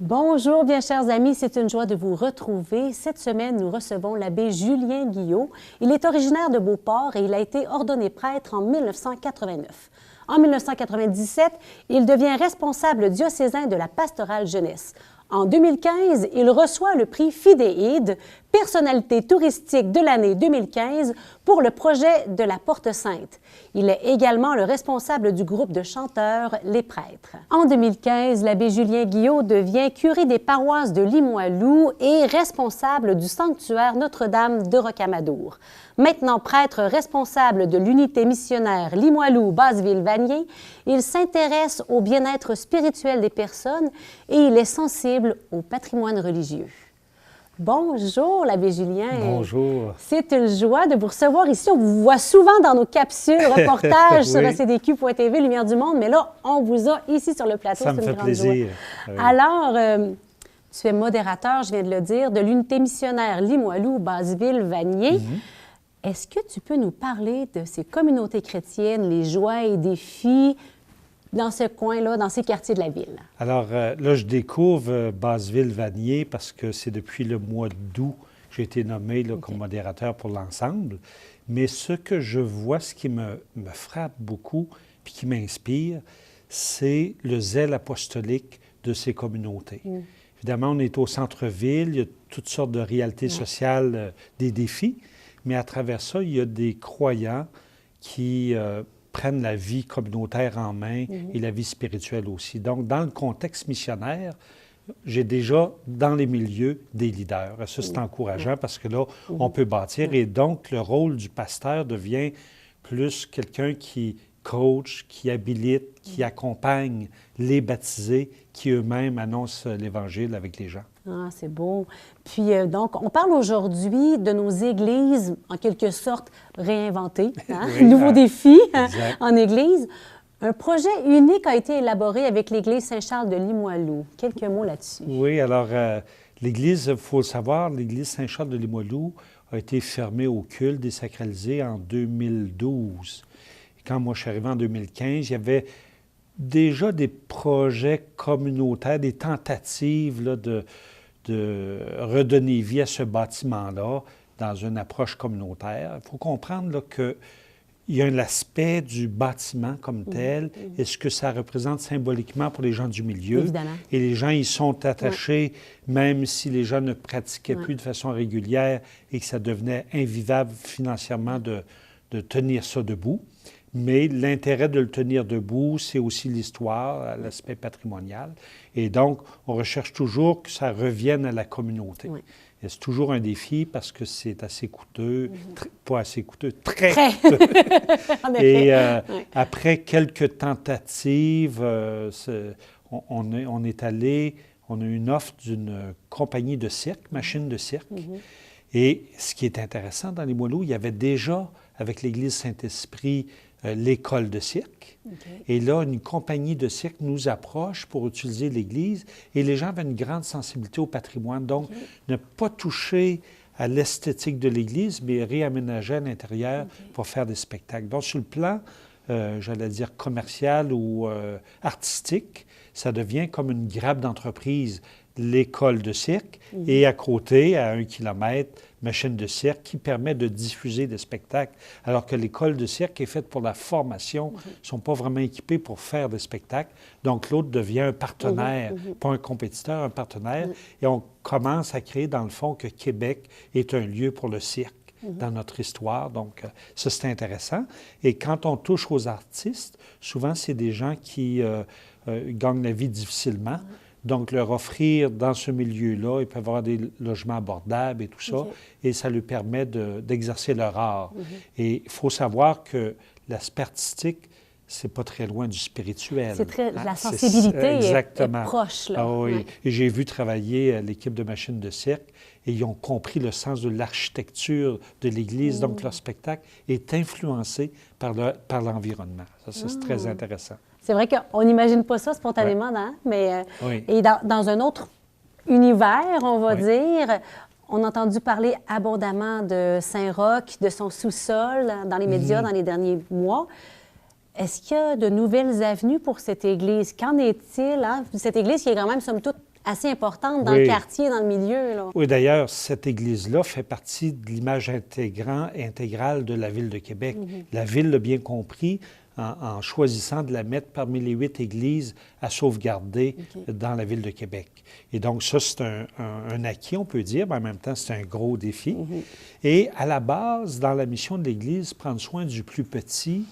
Bonjour, bien chers amis, c'est une joie de vous retrouver. Cette semaine, nous recevons l'abbé Julien Guillaud. Il est originaire de Beauport et il a été ordonné prêtre en 1989. En 1997, il devient responsable diocésain de la pastorale jeunesse. En 2015, il reçoit le prix Fidéide, personnalité touristique de l'année 2015 pour le projet de la Porte Sainte. Il est également le responsable du groupe de chanteurs Les Prêtres. En 2015, l'abbé Julien Guillaud devient curé des paroisses de Limoilou et responsable du sanctuaire Notre-Dame de Rocamadour. Maintenant prêtre responsable de l'unité missionnaire Limoilou-Basseville-Vanier, il s'intéresse au bien-être spirituel des personnes et il est sensible au patrimoine religieux. Bonjour, l'abbé Julien. Bonjour. C'est une joie de vous recevoir ici. On vous voit souvent dans nos capsules, reportages sur acdq.tv, Lumière du Monde, mais là, on vous a ici sur le plateau. Ça me fait plaisir. Oui. Alors, tu es modérateur, je viens de le dire, de l'unité missionnaire Limoilou-Basseville-Vanier. Est-ce que tu peux nous parler de ces communautés chrétiennes, les joies et défis dans ce coin-là, dans ces quartiers de la ville? Alors, là, je découvre Basseville-Vanier parce que c'est depuis le mois d'août que j'ai été nommé là, comme modérateur pour l'ensemble. Mais ce que je vois, ce qui me frappe beaucoup puis qui m'inspire, c'est le zèle apostolique de ces communautés. Évidemment, on est au centre-ville, il y a toutes sortes de réalités sociales, des défis, mais à travers ça, il y a des croyants qui prennent la vie communautaire en main et la vie spirituelle aussi. Donc, dans le contexte missionnaire, j'ai déjà dans les milieux des leaders. Ça, c'est encourageant parce que là, on peut bâtir. Et donc, le rôle du pasteur devient plus quelqu'un qui coach, qui habilite, qui accompagne les baptisés, qui eux-mêmes annoncent l'Évangile avec les gens. Ah, c'est beau. Puis, donc, on parle aujourd'hui de nos églises, en quelque sorte, réinventées. Hein? Oui, Nouveau défi exact. en église. Un projet unique a été élaboré avec l'église Saint-Charles de Limoilou. Quelques mots là-dessus. Oui, alors, l'église, il faut le savoir, l'église Saint-Charles de Limoilou a été fermée au culte, désacralisée en 2012. Et quand moi, je suis arrivé en 2015, il y avait déjà des projets communautaires, des tentatives là, de redonner vie à ce bâtiment-là dans une approche communautaire. Il faut comprendre qu'il y a l'aspect du bâtiment comme tel et ce que ça représente symboliquement pour les gens du milieu. Évidemment. Et les gens y sont attachés, même si les gens ne pratiquaient plus de façon régulière et que ça devenait invivable financièrement de tenir ça debout. Mais l'intérêt de le tenir debout, c'est aussi l'histoire, l'aspect patrimonial. Et donc, on recherche toujours que ça revienne à la communauté. Oui. Et c'est toujours un défi parce que c'est assez coûteux, pas assez coûteux, très coûteux. Et après quelques tentatives, on est allé, on a eu une offre d'une compagnie de cirque, machine de cirque. Et ce qui est intéressant dans Limoilou, il y avait déjà, avec l'Église Saint-Esprit, l'école de cirque. Et là, une compagnie de cirque nous approche pour utiliser l'Église et les gens avaient une grande sensibilité au patrimoine. Donc, ne pas toucher à l'esthétique de l'Église, mais réaménager à l'intérieur pour faire des spectacles. Donc, sur le plan, j'allais dire commercial ou artistique, ça devient comme une grappe d'entreprise, l'école de cirque, et à côté, à 1 kilomètre, machine de cirque qui permet de diffuser des spectacles, alors que l'école de cirque est faite pour la formation, ne sont pas vraiment équipés pour faire des spectacles. Donc, l'autre devient un partenaire, pas un compétiteur, un partenaire. Et on commence à créer, dans le fond, que Québec est un lieu pour le cirque dans notre histoire. Donc, ça, c'est intéressant. Et quand on touche aux artistes, souvent, c'est des gens qui gagnent la vie difficilement. Donc, leur offrir dans ce milieu-là, ils peuvent avoir des logements abordables et tout ça, et ça leur permet d'exercer leur art. Et il faut savoir que l'aspect artistique, c'est pas très loin du spirituel. C'est très, la sensibilité est proche, là. Ah oui. Et j'ai vu travailler l'équipe de machines de cirque, et ils ont compris le sens de l'architecture de l'Église. Donc, leur spectacle est influencé par l'environnement. Ça, c'est très intéressant. C'est vrai qu'on n'imagine pas ça spontanément, hein? Mais et dans un autre univers, on va dire, on a entendu parler abondamment de Saint-Roch, de son sous-sol dans les médias dans les derniers mois. Est-ce qu'il y a de nouvelles avenues pour cette Église? Qu'en est-il? Hein? Cette Église qui est quand même, somme toute, assez importante dans Oui. le quartier, dans le milieu. Là. Oui, d'ailleurs, cette église-là fait partie de l'image intégrale de la Ville de Québec. La Ville l'a bien compris en choisissant de la mettre parmi les 8 églises à sauvegarder dans la Ville de Québec. Et donc, ça, c'est un acquis, on peut dire, mais en même temps, c'est un gros défi. Et à la base, dans la mission de l'Église, prendre soin du plus petit,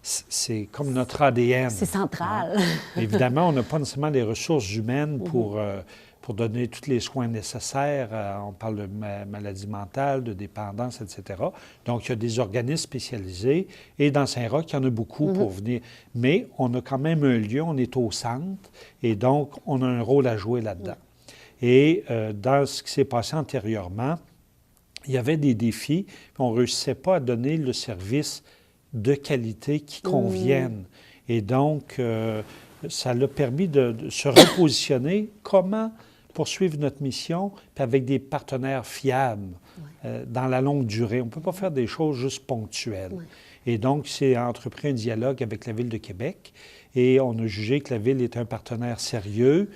c'est comme notre ADN. C'est central. Évidemment, on n'a pas nécessairement les ressources humaines pour donner tous les soins nécessaires. On parle de maladies mentales, de dépendance, etc. Donc, il y a des organismes spécialisés. Et dans Saint-Roch, il y en a beaucoup pour venir. Mais on a quand même un lieu, on est au centre. Et donc, on a un rôle à jouer là-dedans. Et dans ce qui s'est passé antérieurement, il y avait des défis. Puis on ne réussissait pas à donner le service de qualité qui convienne. Et donc, ça l'a permis de se repositionner. Comment poursuivre notre mission, puis avec des partenaires fiables dans la longue durée. On ne peut pas faire des choses juste ponctuelles. Et donc, c'est entrepris un dialogue avec la Ville de Québec et on a jugé que la Ville est un partenaire sérieux,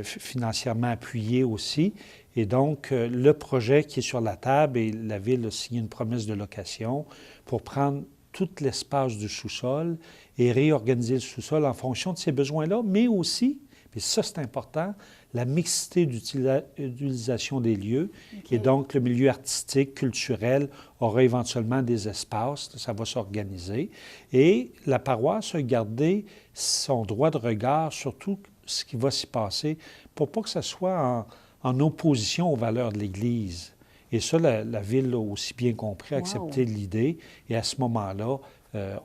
financièrement appuyé aussi. Et donc, le projet qui est sur la table, et la Ville a signé une promesse de location pour prendre tout l'espace du sous-sol et réorganiser le sous-sol en fonction de ces besoins-là, mais aussi, et ça c'est important, la mixité d'utilisation des lieux. Et donc, le milieu artistique, culturel aura éventuellement des espaces, ça va s'organiser. Et la paroisse a gardé son droit de regard sur tout ce qui va s'y passer pour pas que ça soit en opposition aux valeurs de l'Église. Et ça, la Ville a aussi bien compris, accepté l'idée. Et à ce moment-là,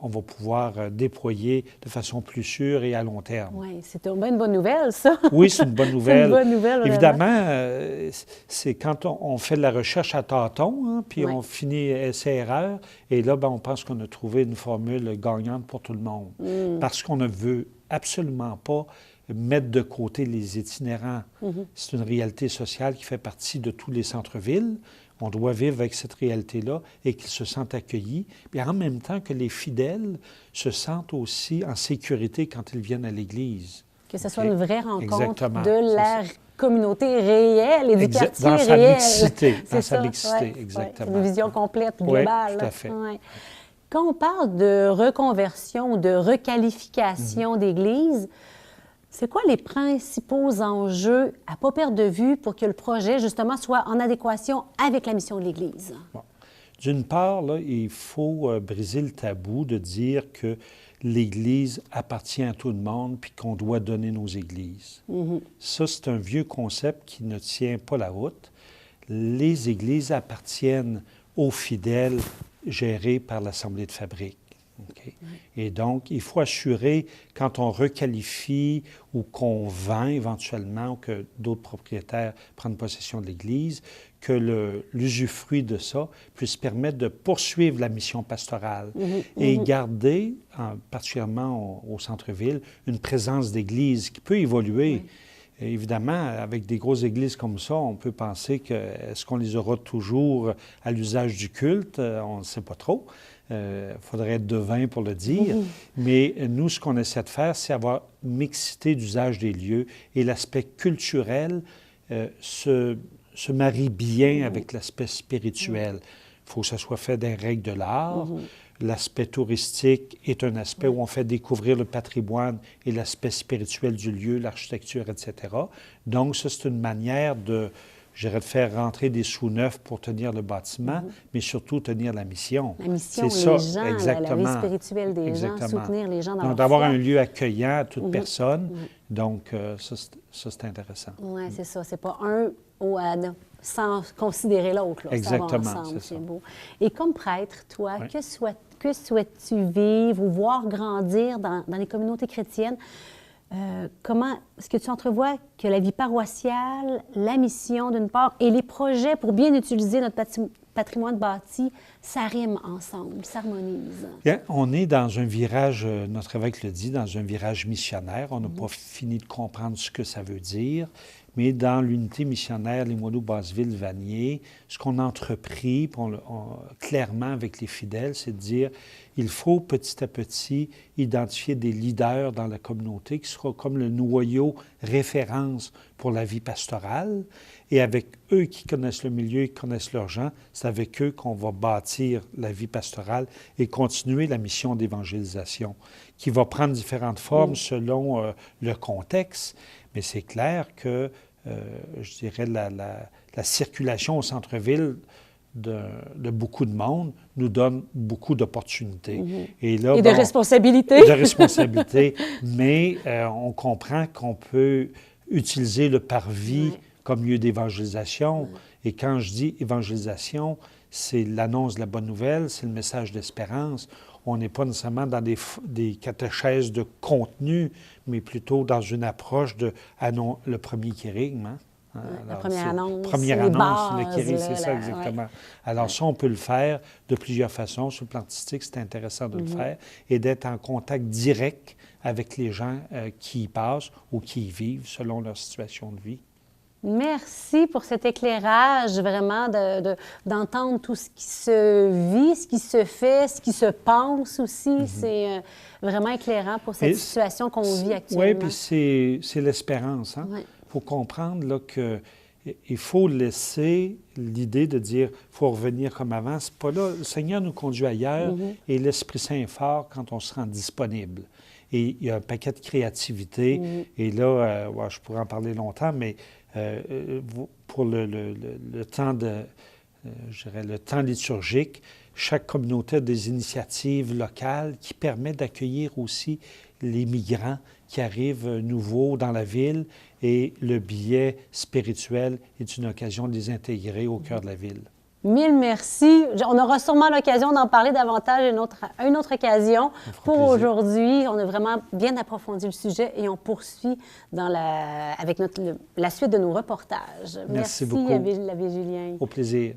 on va pouvoir déployer de façon plus sûre et à long terme. Oui, c'est une bonne nouvelle, ça. Oui, c'est une bonne nouvelle. C'est une bonne nouvelle, évidemment, c'est quand on fait de la recherche à tâtons, hein, puis on finit essai-erreur, et là, on pense qu'on a trouvé une formule gagnante pour tout le monde. Parce qu'on ne veut absolument pas mettre de côté les itinérants. C'est une réalité sociale qui fait partie de tous les centres-villes. On doit vivre avec cette réalité-là et qu'ils se sentent accueillis, et en même temps que les fidèles se sentent aussi en sécurité quand ils viennent à l'Église. Que ce soit une vraie rencontre Exactement. de la communauté réelle et du quartier dans sa réel. mixité, dans sa ça. mixité, exactement. C'est une vision complète, globale. Oui, tout à fait. Quand on parle de reconversion, de requalification d'église, c'est quoi les principaux enjeux à ne pas perdre de vue pour que le projet, justement, soit en adéquation avec la mission de l'Église? Bon. D'une part, là, il faut briser le tabou de dire que l'Église appartient à tout le monde puis qu'on doit donner nos églises. Ça, c'est un vieux concept qui ne tient pas la route. Les églises appartiennent aux fidèles gérés par l'Assemblée de fabrique. Okay? Et donc, il faut assurer, quand on requalifie ou qu'on vend éventuellement, ou que d'autres propriétaires prennent possession de l'Église, que l'usufruit de ça puisse permettre de poursuivre la mission pastorale et garder, particulièrement au centre-ville, une présence d'Église qui peut évoluer. Et évidemment, avec des grosses églises comme ça, on peut penser que est-ce qu'on les aura toujours à l'usage du culte? On ne sait pas trop. Il faudrait être devin pour le dire. Mais nous, ce qu'on essaie de faire, c'est avoir mixité d'usage des lieux et l'aspect culturel se marie bien avec l'aspect spirituel. Il faut que ça soit fait dans les règles de l'art. L'aspect touristique est un aspect où on fait découvrir le patrimoine et l'aspect spirituel du lieu, l'architecture, etc. Donc, ça, c'est une manière de faire rentrer des sous neufs pour tenir le bâtiment, mais surtout tenir la mission. La mission, c'est ça, les gens, exactement. la vie spirituelle des gens, soutenir les gens dans Donc, leur d'avoir foi. un lieu accueillant à toute personne. Donc, ça, c'est intéressant. Oui, c'est ça. C'est pas un sans considérer l'autre. Exactement, ça va ensemble, c'est ça. beau. Et comme prêtre, toi, que souhaites-tu vivre ou voir grandir dans les communautés chrétiennes? Comment est-ce que tu entrevois que la vie paroissiale, la mission d'une part, et les projets pour bien utiliser notre patrimoine bâti, ça rime ensemble, s'harmonise? Bien, on est dans un virage, notre évêque le dit, dans un virage missionnaire. On n'a pas fini de comprendre ce que ça veut dire, mais dans l'unité missionnaire Limoilou-Basseville-Vanier, ce qu'on a entrepris clairement avec les fidèles, c'est de dire il faut petit à petit identifier des leaders dans la communauté qui seront comme le noyau référence pour la vie pastorale. Et avec eux qui connaissent le milieu, qui connaissent leurs gens, c'est avec eux qu'on va bâtir la vie pastorale et continuer la mission d'évangélisation, qui va prendre différentes formes selon le contexte. Mais c'est clair que, je dirais, la circulation au centre-ville de beaucoup de monde nous donne beaucoup d'opportunités. Et de responsabilités. De responsabilités, mais on comprend qu'on peut utiliser le parvis comme lieu d'évangélisation. Et quand je dis évangélisation, c'est l'annonce de la bonne nouvelle, c'est le message d'espérance. On n'est pas nécessairement dans des catéchèses de contenu, mais plutôt dans une approche de le premier kérigme. Hein? La première annonce, première les annonce, bases, le kérigme, c'est ça exactement. Alors ça, on peut le faire de plusieurs façons. Sur le plan artistique, c'est intéressant de le faire et d'être en contact direct avec les gens qui y passent ou qui y vivent selon leur situation de vie. Merci pour cet éclairage, vraiment, d'entendre tout ce qui se vit, ce qui se fait, ce qui se pense aussi. C'est vraiment éclairant pour cette situation qu'on vit actuellement. Oui, puis c'est l'espérance. Hein? Il faut comprendre là, qu'il faut laisser l'idée de dire qu'il faut revenir comme avant. C'est pas là. Le Seigneur nous conduit ailleurs et l'Esprit Saint est fort quand on se rend disponible. Et il y a un paquet de créativité. Et là, je pourrais en parler longtemps, mais pour le temps je dirais, le temps liturgique, chaque communauté a des initiatives locales qui permettent d'accueillir aussi les migrants qui arrivent nouveaux dans la ville et le biais spirituel est une occasion de les intégrer au cœur de la ville. Mille merci. On aura sûrement l'occasion d'en parler davantage à une autre occasion. Pour aujourd'hui, on a vraiment bien approfondi le sujet et on poursuit avec la suite de nos reportages. Merci beaucoup. L'abbé Julien. Au plaisir.